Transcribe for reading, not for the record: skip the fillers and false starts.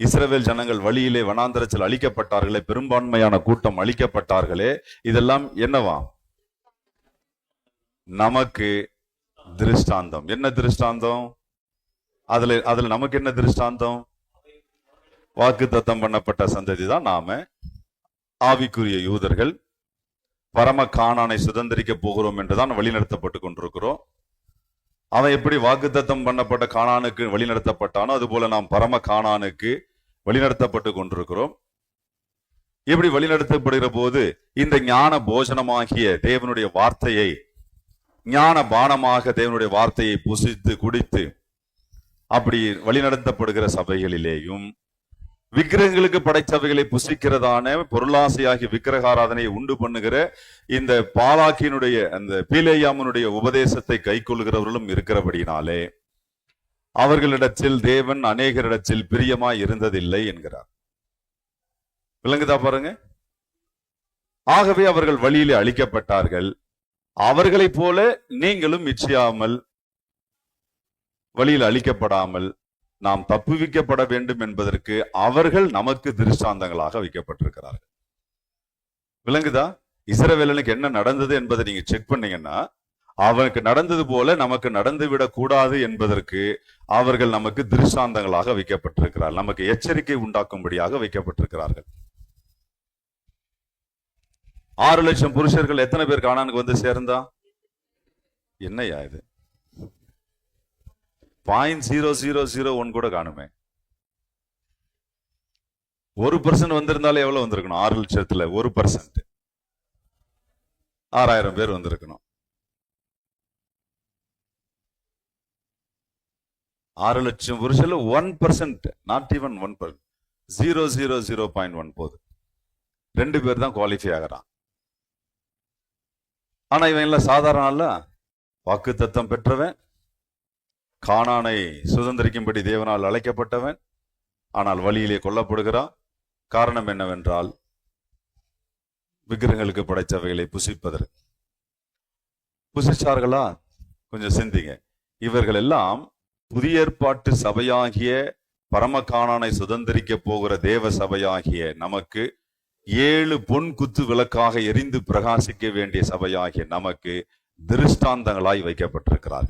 இஸ்ரவேல் ஜனங்கள் வழியிலே வனாந்தரத்தில் அழிக்கப்பட்டார்களே, பெரும்பான்மையான கூட்டம் அழிக்கப்பட்டார்களே, இதெல்லாம் என்னவா? நமக்கு திருஷ்டாந்தம். என்ன திருஷ்டாந்தம்? அதுல நமக்கு என்ன திருஷ்டாந்தம்? வாக்கு தத்தம் பண்ணப்பட்ட சந்ததி தான் நாம, ஆவிக்குரிய யூதர்கள். பரம கானானை சுதந்திரிக்க போகிறோம் என்றுதான் வழிநடத்தப்பட்டு கொண்டிருக்கிறோம். அவன் எப்படி வாக்குத்தத்தம் பண்ணப்பட்ட கானானுக்கு வழிநடத்தப்பட்டானோ அதுபோல நாம் பரம கானானுக்கு வழிநடத்தப்பட்டு கொண்டிருக்கிறோம். இப்படி வழிநடத்தப்படுகிற போது இந்த ஞான போஜனமாகிய தேவனுடைய வார்த்தையை, ஞான பானமாக தேவனுடைய வார்த்தையை புசித்து குடித்து அப்படி வழிநடத்தப்படுகிற சபைகளிலேயும் விக்கிரகங்களுக்கு படைச்சவைகளை புசிக்கிறதான பொருளாசையாகி விக்கிரகாராதனையை உண்டு பண்ணுகிற இந்த பாலாக்கினுடைய அந்த பீலேயாமனுடைய உபதேசத்தை கை கொள்கிறவர்களும் இருக்கிறபடினாலே அவர்களிடத்தில் தேவன் அநேகரிடத்தில் பிரியமாய் இருந்ததில்லை என்கிறார். விளங்குதா பாருங்க. ஆகவே அவர்கள் வழியிலே அழிக்கப்பட்டார்கள். அவர்களைப் போல நீங்களும் இச்சையாமல் வழியில் அழிக்கப்படாமல் நாம் தப்புவிக்கப்பட வேண்டும் என்பதற்கு அவர்கள் நமக்கு திருஷ்டாந்தங்களாக வைக்கப்பட்டிருக்கிறார்கள். விளங்குதா? இஸ்ரவேலனுக்கு என்ன நடந்தது என்பதை நீங்க செக் பண்ணீங்கன்னா, அவனுக்கு நடந்தது போல நமக்கு நடந்துவிடக் கூடாது என்பதற்கு அவர்கள் நமக்கு திருஷ்டாந்தங்களாக வைக்கப்பட்டிருக்கிறார்கள். நமக்கு எச்சரிக்கை உண்டாக்கும்படியாக வைக்கப்பட்டிருக்கிறார்கள். 6 லட்சம் புருஷர்கள் எத்தனை பேர் கானானுக்கு வந்து சேர்ந்தா? என்னையா இது? 0.0001 கூட காணுமே. 1% வந்திருந்தாலே எவ்வளவு வந்திருக்கணும்? 6 லட்சத்துல 1% 6000 பேர் வந்திருக்கணும். 6 லட்சம் புருஷர்ல 1%, நாட் ஈவன் 1%, 0.001 போது 2 பேர் தான் குவாலிஃபை ஆகிறான். ஆனா இவன் எல்லாம் சாதாரண அல்ல. வாக்கு தத்தம் பெற்றவன், கானானை சுதந்திரிக்கும்படி தேவனால் அழைக்கப்பட்டவன், ஆனால் வழியிலே கொல்லப்படுகிறான். காரணம் என்னவென்றால் விக்கிரகங்களுக்கு படைத்தவைகளை புசிப்பதற்கு. புசிச்சார்களா? கொஞ்சம் சிந்திங்க. இவர்கள் எல்லாம் புதிய ஏற்பாட்டு சபையாகிய பரம கானானை சுதந்திரிக்க போகிற தேவ சபையாகிய நமக்கு 7 பொன் குத்து விளக்காக எரிந்து பிரகாசிக்க வேண்டிய சபையாகிய நமக்கு திருஷ்டாந்தங்களாய் வைக்கப்பட்டிருக்கிறார்கள்.